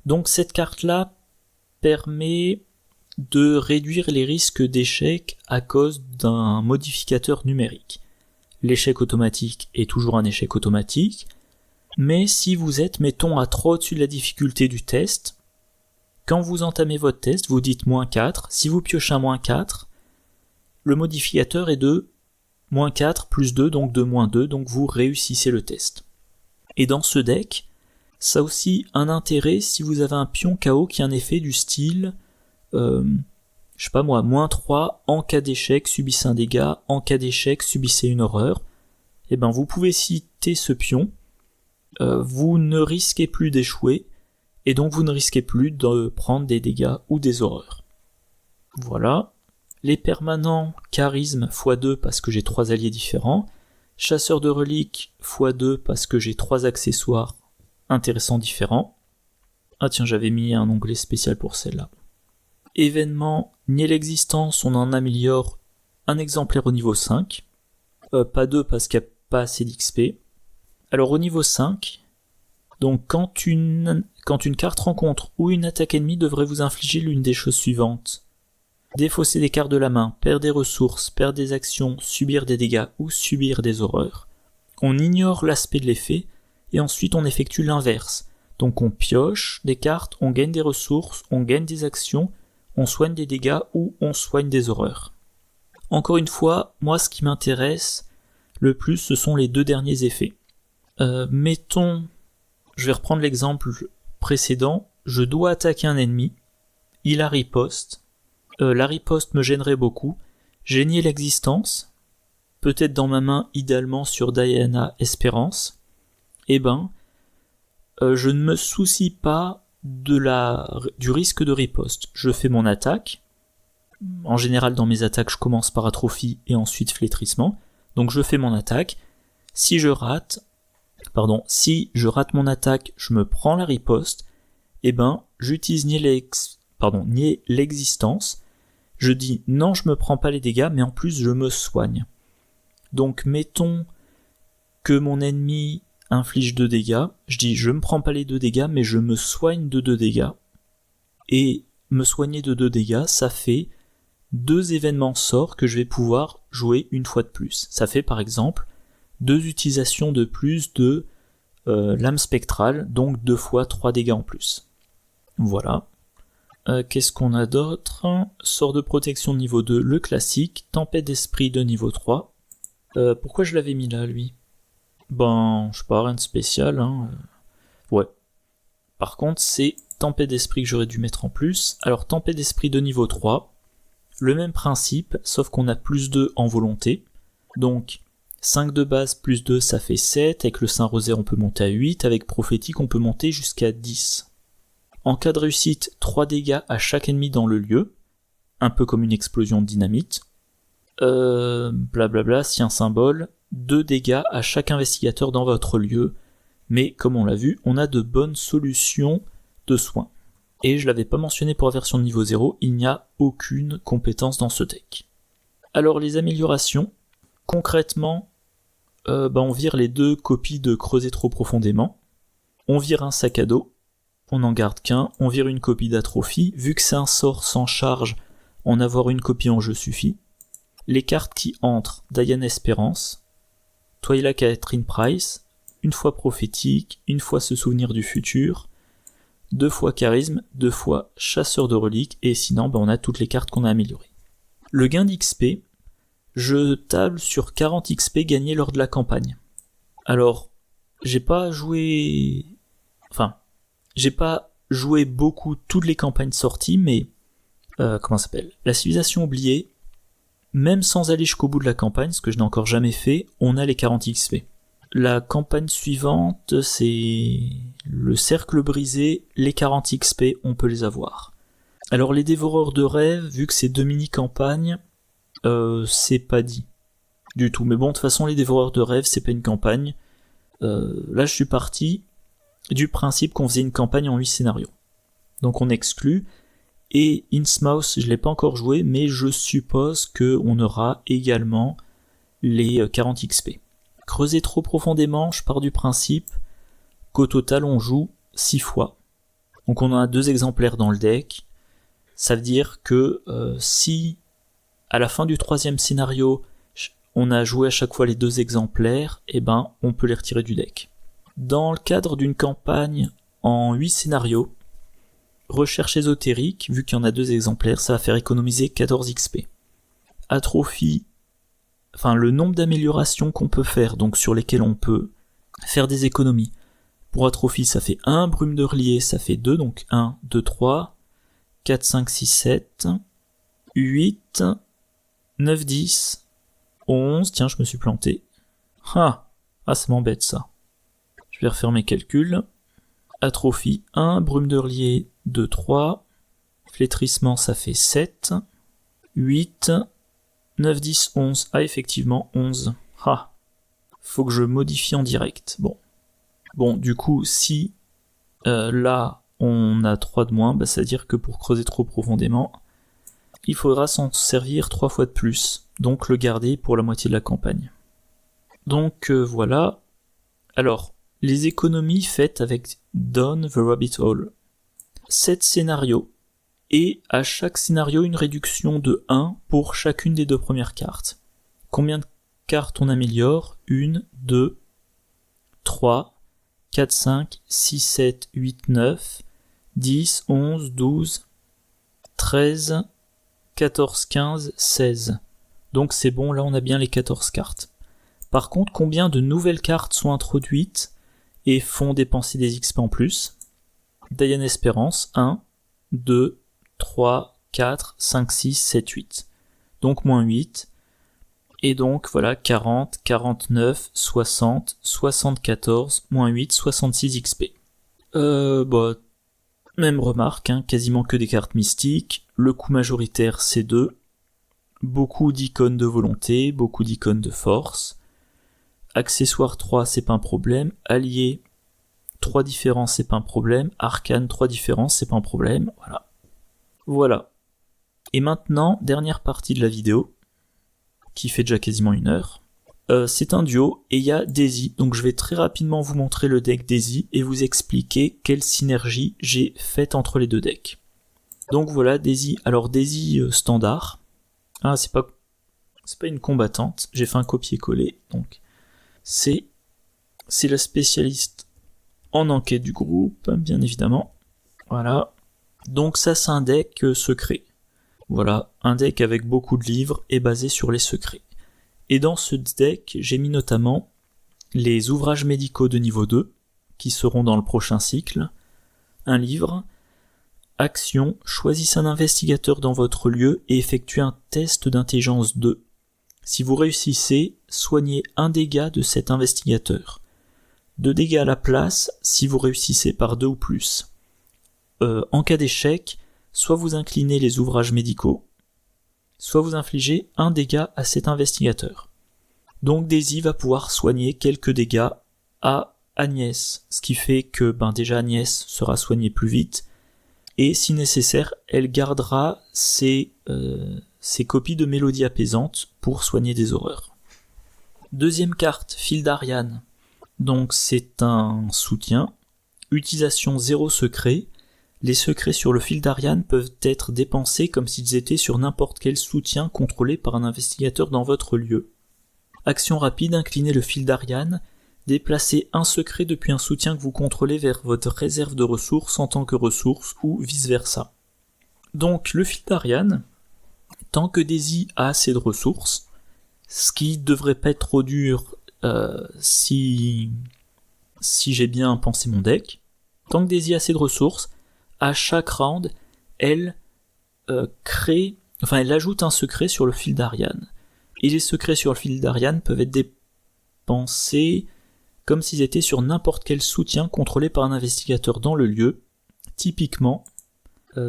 Donc cette carte-là permet de réduire les risques d'échec à cause d'un modificateur numérique. L'échec automatique est toujours un échec automatique, mais si vous êtes, mettons, à 3 au-dessus de la difficulté du test, quand vous entamez votre test, vous dites -4, si vous piochez un -4, le modificateur est de -4 + 2, donc de -2, donc vous réussissez le test. Et dans ce deck, ça a aussi un intérêt si vous avez un pion KO qui a un effet du style, -3, en cas d'échec, subissez un dégât, en cas d'échec, subissez une horreur. Et vous pouvez citer ce pion, vous ne risquez plus d'échouer, et donc vous ne risquez plus de prendre des dégâts ou des horreurs. Voilà. Les permanents, charisme x2 parce que j'ai 3 alliés différents, chasseur de reliques x2 parce que j'ai 3 accessoires intéressants différents. Ah tiens, j'avais mis un onglet spécial pour celle-là. Événement, nier l'existence, on en améliore un exemplaire au niveau 5. Pas 2 parce qu'il n'y a pas assez d'XP. Alors au niveau 5, donc quand une carte rencontre ou une attaque ennemie devrait vous infliger l'une des choses suivantes. Défausser des cartes de la main, perdre des ressources, perdre des actions, subir des dégâts ou subir des horreurs. On ignore l'aspect de l'effet et ensuite on effectue l'inverse. Donc on pioche des cartes, on gagne des ressources, on gagne des actions, on soigne des dégâts ou on soigne des horreurs. Encore une fois, moi ce qui m'intéresse le plus, ce sont les 2 derniers effets. Mettons, je vais reprendre l'exemple précédent, je dois attaquer un ennemi, il a riposte, la riposte me gênerait beaucoup, j'ai nié l'existence, peut-être dans ma main, idéalement sur Diana Espérance, je ne me soucie pas du risque de riposte. Je fais mon attaque, en général dans mes attaques je commence par atrophie et ensuite flétrissement, donc je fais mon attaque, Si je rate mon attaque, je me prends la riposte, et ben, j'utilise nier l'existence, je dis non, je me prends pas les dégâts, mais en plus je me soigne. Donc mettons que mon ennemi inflige 2 dégâts, je dis je me prends pas les 2 dégâts, mais je me soigne de 2 dégâts. Et me soigner de 2 dégâts, ça fait 2 événements sorts que je vais pouvoir jouer une fois de plus. Ça fait par exemple 2 utilisations de plus de lame spectrale, donc 2 fois 3 dégâts en plus. Voilà. Qu'est-ce qu'on a d'autre? Sort de protection de niveau 2, le classique. Tempête d'esprit de niveau 3. Pourquoi je l'avais mis là, lui? Ben, je sais pas, rien de spécial, hein. Ouais. Par contre, c'est tempête d'esprit que j'aurais dû mettre en plus. Alors, tempête d'esprit de niveau 3. Le même principe, sauf qu'on a plus 2 en volonté. Donc, 5 de base plus 2, ça fait 7. Avec le Saint-Rosaire, on peut monter à 8. Avec prophétique, on peut monter jusqu'à 10. En cas de réussite, 3 dégâts à chaque ennemi dans le lieu. Un peu comme une explosion de dynamite. Blablabla, si un symbole. 2 dégâts à chaque investigateur dans votre lieu. Mais, comme on l'a vu, on a de bonnes solutions de soins. Et je l'avais pas mentionné pour la version de niveau 0, il n'y a aucune compétence dans ce deck. Alors les améliorations, concrètement, on vire les 2 copies de creuser trop profondément, on vire un sac à dos, on n'en garde qu'un, on vire une copie d'atrophie, vu que c'est un sort sans charge, en avoir une copie en jeu suffit. Les cartes qui entrent, Diane Espérance, Twilight Catherine Price, une fois prophétique, une fois se souvenir du futur, 2 fois charisme, 2 fois chasseur de reliques, et sinon on a toutes les cartes qu'on a améliorées. Le gain d'XP, je table sur 40 XP gagnés lors de la campagne. Alors, j'ai pas joué beaucoup toutes les campagnes sorties, mais la civilisation oubliée, même sans aller jusqu'au bout de la campagne, ce que je n'ai encore jamais fait, on a les 40 XP. La campagne suivante, c'est le cercle brisé, les 40 XP, on peut les avoir. Alors les dévoreurs de rêves, vu que c'est 2 mini-campagnes, c'est pas dit du tout. Mais bon, de toute façon, les dévoreurs de rêves, c'est pas une campagne. Là, je suis parti du principe qu'on faisait une campagne en 8 scénarios. Donc on exclut. Et Innsmouth, je l'ai pas encore joué, mais je suppose qu'on aura également les 40 XP. Creuser trop profondément, je pars du principe qu'au total on joue 6 fois. Donc on en a 2 exemplaires dans le deck. Ça veut dire que si à la fin du 3e scénario on a joué à chaque fois les 2 exemplaires, on peut les retirer du deck. Dans le cadre d'une campagne en 8 scénarios, recherche ésotérique, vu qu'il y en a 2 exemplaires, ça va faire économiser 14 XP. Atrophie, le nombre d'améliorations qu'on peut faire, donc sur lesquelles on peut faire des économies. Pour atrophie, ça fait 1, brume de relier, ça fait 2, donc 1, 2, 3, 4, 5, 6, 7, 8, 9, 10, 11, tiens, je me suis planté. Ça m'embête ça. Je vais refaire mes calculs. Atrophie 1, brume de relier 2, 3, flétrissement ça fait 7, 8, 9, 10, 11. Ah, effectivement, 11. Faut que je modifie en direct. Bon, du coup, si là, on a 3 de moins, ça veut dire que pour creuser trop profondément, il faudra s'en servir 3 fois de plus. Donc le garder pour la moitié de la campagne. Donc voilà. Alors, les économies faites avec Down the Rabbit Hole. 7 scénarios. Et à chaque scénario, une réduction de 1 pour chacune des 2 premières cartes. Combien de cartes on améliore? 1, 2, 3, 4, 5, 6, 7, 8, 9, 10, 11, 12, 13, 14, 15, 16. Donc c'est bon, là on a bien les 14 cartes. Par contre, combien de nouvelles cartes sont introduites et font dépenser des XP en plus? Diane Espérance, 1, 2, 3, 4, 5, 6, 7, 8. Donc moins 8. Et donc voilà, 40, 49, 60, 74, moins 8, 66 XP. Même remarque, quasiment que des cartes mystiques. Le coût majoritaire c'est 2. Beaucoup d'icônes de volonté, beaucoup d'icônes de force. Accessoire 3, c'est pas un problème. Allié, 3 différences, c'est pas un problème. Arcane, 3 différences, c'est pas un problème. Voilà. Et maintenant, dernière partie de la vidéo, qui fait déjà quasiment 1 heure. C'est un duo, et il y a Daisy. Donc je vais très rapidement vous montrer le deck Daisy, et vous expliquer quelle synergie j'ai faite entre les deux decks. Donc voilà, Daisy. Alors Daisy standard. Ah, c'est pas une combattante. J'ai fait un copier-coller. Donc c'est la spécialiste en enquête du groupe, bien évidemment. Voilà. Donc ça, c'est un deck secret. Voilà, un deck avec beaucoup de livres et basé sur les secrets. Et dans ce deck, j'ai mis notamment les ouvrages médicaux de niveau 2, qui seront dans le prochain cycle, un livre, action, choisissez un investigateur dans votre lieu et effectuez un test d'intelligence 2. Si vous réussissez, soignez un dégât de cet investigateur. 2 dégâts à la place si vous réussissez par 2 ou plus. En cas d'échec, soit vous inclinez les ouvrages médicaux, soit vous infligez un dégât à cet investigateur. Donc Daisy va pouvoir soigner quelques dégâts à Agnès, ce qui fait que déjà Agnès sera soignée plus vite, et si nécessaire, elle gardera ses copies de mélodies apaisantes pour soigner des horreurs. Deuxième carte, Fil d'Ariane. Donc c'est un soutien, utilisation 0 secret. Les secrets sur le fil d'Ariane peuvent être dépensés comme s'ils étaient sur n'importe quel soutien contrôlé par un investigateur dans votre lieu. Action rapide, inclinez le fil d'Ariane, déplacez un secret depuis un soutien que vous contrôlez vers votre réserve de ressources en tant que ressource ou vice-versa. Donc le fil d'Ariane, tant que Daisy a assez de ressources, ce qui devrait pas être trop dur si j'ai bien pensé mon deck, tant que Daisy a assez de ressources, à chaque round, elle ajoute un secret sur le fil d'Ariane. Et les secrets sur le fil d'Ariane peuvent être dépensés comme s'ils étaient sur n'importe quel soutien contrôlé par un investigateur dans le lieu, typiquement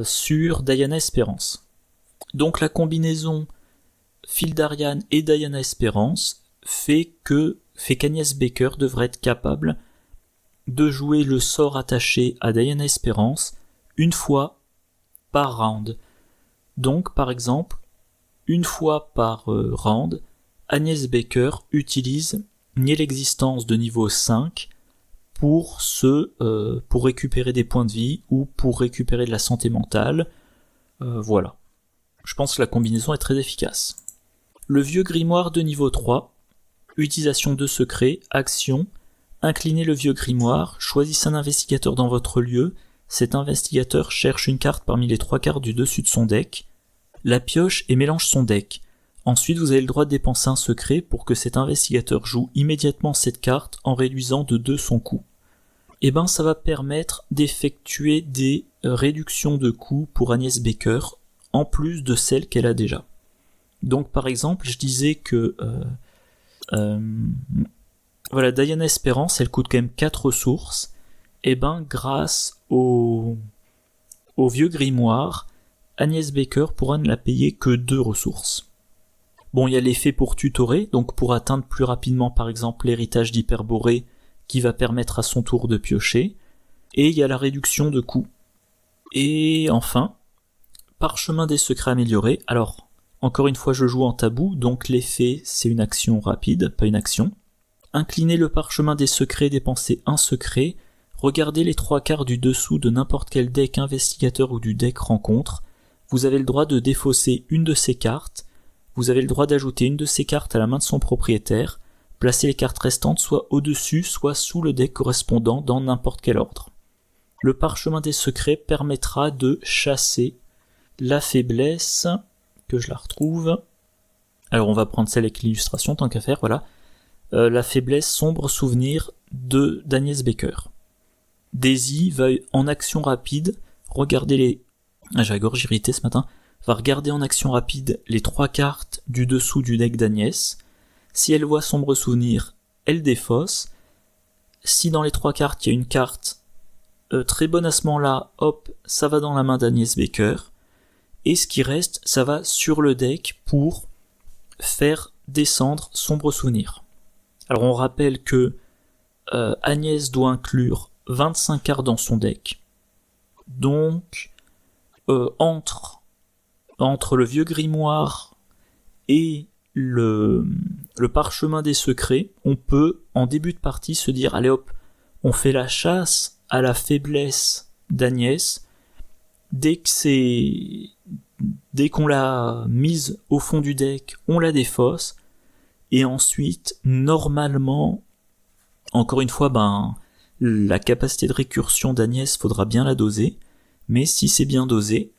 sur Diana Espérance. Donc la combinaison fil d'Ariane et Diana Espérance fait qu'Agnès Baker devrait être capable de jouer le sort attaché à Diana Espérance une fois par round. Donc, par exemple, une fois par round, Agnès Baker utilise nier l'existence de niveau 5 pour récupérer des points de vie ou pour récupérer de la santé mentale. Voilà. Je pense que la combinaison est très efficace. Le vieux grimoire de niveau 3, utilisation de secret, action, inclinez le vieux grimoire, choisissez un investigateur dans votre lieu. Cet investigateur cherche une carte parmi les 3 cartes du dessus de son deck, la pioche et mélange son deck. Ensuite, vous avez le droit de dépenser un secret pour que cet investigateur joue immédiatement cette carte en réduisant de 2 son coût. Et ça va permettre d'effectuer des réductions de coûts pour Agnès Baker, en plus de celles qu'elle a déjà. Donc par exemple, je disais que Diana Espérance, elle coûte quand même 4 ressources, et grâce au vieux grimoire, Agnès Baker pourra ne la payer que 2 ressources. Bon, il y a l'effet pour tutorer, donc pour atteindre plus rapidement par exemple l'héritage d'Hyperborée, qui va permettre à son tour de piocher, et il y a la réduction de coûts. Et enfin, parchemin des secrets améliorés. Alors, encore une fois je joue en tabou, donc l'effet c'est une action rapide, pas une action. Inclinez le parchemin des secrets, dépensez un secret, regardez les 3 quarts du dessous de n'importe quel deck investigateur ou du deck rencontre, vous avez le droit de défausser une de ces cartes, vous avez le droit d'ajouter une de ces cartes à la main de son propriétaire, placez les cartes restantes soit au-dessus, soit sous le deck correspondant dans n'importe quel ordre. Le parchemin des secrets permettra de chasser la faiblesse, que je la retrouve. Alors on va prendre celle avec l'illustration, tant qu'à faire, voilà. La faiblesse sombre souvenir d'Agnès Baker. Daisy va en action rapide regarder les... j'ai la gorge irritée ce matin. Va regarder en action rapide les 3 cartes du dessous du deck d'Agnès. Si elle voit sombre souvenir, elle défausse. Si dans les 3 cartes il y a une carte très bonne à ce moment-là, hop, ça va dans la main d'Agnès Baker. Et ce qui reste, ça va sur le deck pour faire descendre sombre souvenir. Alors on rappelle que Agnès doit inclure 25 cartes dans son deck. Donc entre le vieux grimoire et le parchemin des secrets, on peut en début de partie se dire allez hop, on fait la chasse à la faiblesse d'Agnès. Dès qu'on l'a mise au fond du deck, on la défausse. Et ensuite, normalement, encore une fois, la capacité de récursion d'Agnès, faudra bien la doser. Mais si c'est bien dosé,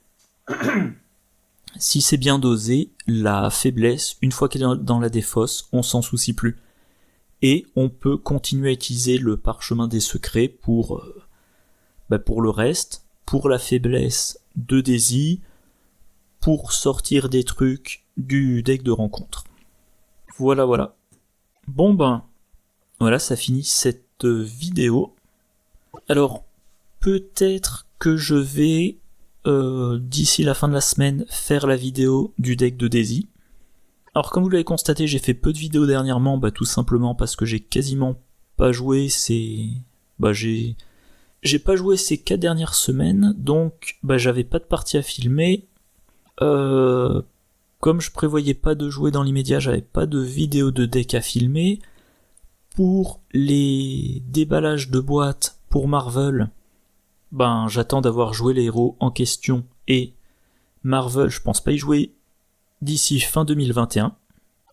la faiblesse, une fois qu'elle est dans la défausse, on s'en soucie plus. Et on peut continuer à utiliser le parchemin des secrets pour le reste, pour la faiblesse de Daisy, pour sortir des trucs du deck de rencontre. Voilà. Bon voilà, ça finit cette vidéo. Alors, peut-être que je vais, d'ici la fin de la semaine, faire la vidéo du deck de Daisy. Alors, comme vous l'avez constaté, j'ai fait peu de vidéos dernièrement, tout simplement parce que j'ai quasiment pas joué j'ai pas joué ces 4 dernières semaines, donc j'avais pas de partie à filmer. Comme je prévoyais pas de jouer dans l'immédiat, j'avais pas de vidéo de deck à filmer. Pour les déballages de boîtes pour Marvel, j'attends d'avoir joué les héros en question, et Marvel, je pense pas y jouer d'ici fin 2021,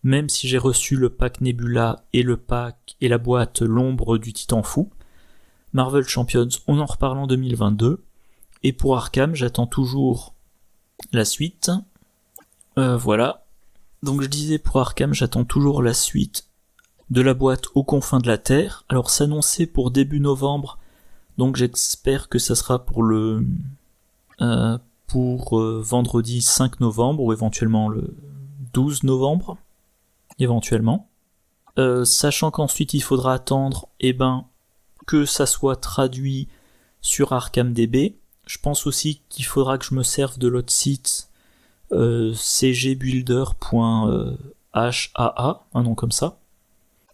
même si j'ai reçu le pack Nebula et le pack et la boîte L'ombre du Titan Fou. Marvel Champions, on en reparle en 2022, et pour Arkham, j'attends toujours la suite. Voilà. Donc je disais, pour Arkham, j'attends toujours la suite de la boîte aux confins de la Terre. Alors s'annoncer pour début novembre, donc j'espère que ça sera pour vendredi 5 novembre, ou éventuellement le 12 novembre, éventuellement. Sachant qu'ensuite il faudra attendre, que ça soit traduit sur ArkhamDB. Je pense aussi qu'il faudra que je me serve de l'autre site, cgbuilder.haa, un nom comme ça.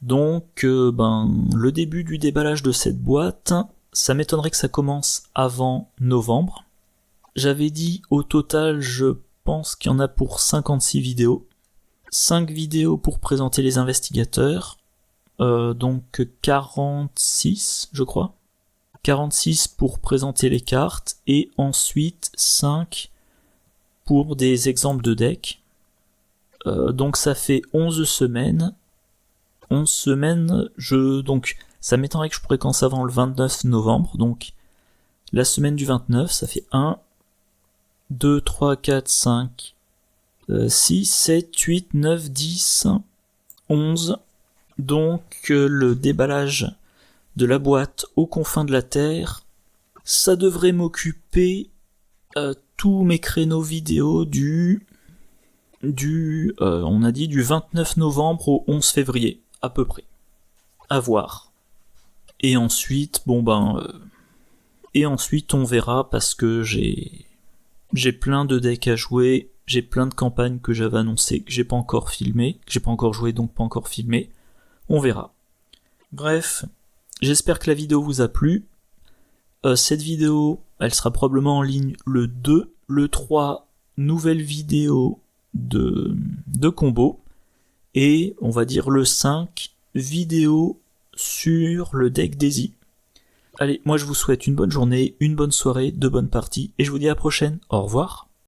Donc, le début du déballage de cette boîte, ça m'étonnerait que ça commence avant novembre. J'avais dit, au total, je pense qu'il y en a pour 56 vidéos. 5 vidéos pour présenter les investigateurs, donc 46, je crois. 46 pour présenter les cartes, et ensuite 5 pour des exemples de deck. Donc ça fait 11 semaines. 11 semaines, donc ça m'étonnerait que je pourrais commencer avant le 29 novembre, donc la semaine du 29, ça fait 1, 2, 3, 4, 5, 6, 7, 8, 9, 10, 11, donc le déballage de la boîte aux confins de la Terre, ça devrait m'occuper tous mes créneaux vidéo on a dit du 29 novembre au 11 février, à peu près. À voir. Et ensuite, ensuite on verra, parce que j'ai plein de decks à jouer, j'ai plein de campagnes que j'avais annoncées, que j'ai pas encore filmé, que j'ai pas encore joué, donc pas encore filmé. On verra. Bref, j'espère que la vidéo vous a plu. Cette vidéo, elle sera probablement en ligne le 2, le 3, nouvelle vidéo de combo, et on va dire le 5, vidéo sur le deck Daisy. Allez, moi je vous souhaite une bonne journée, une bonne soirée, de bonnes parties, et je vous dis à la prochaine. Au revoir.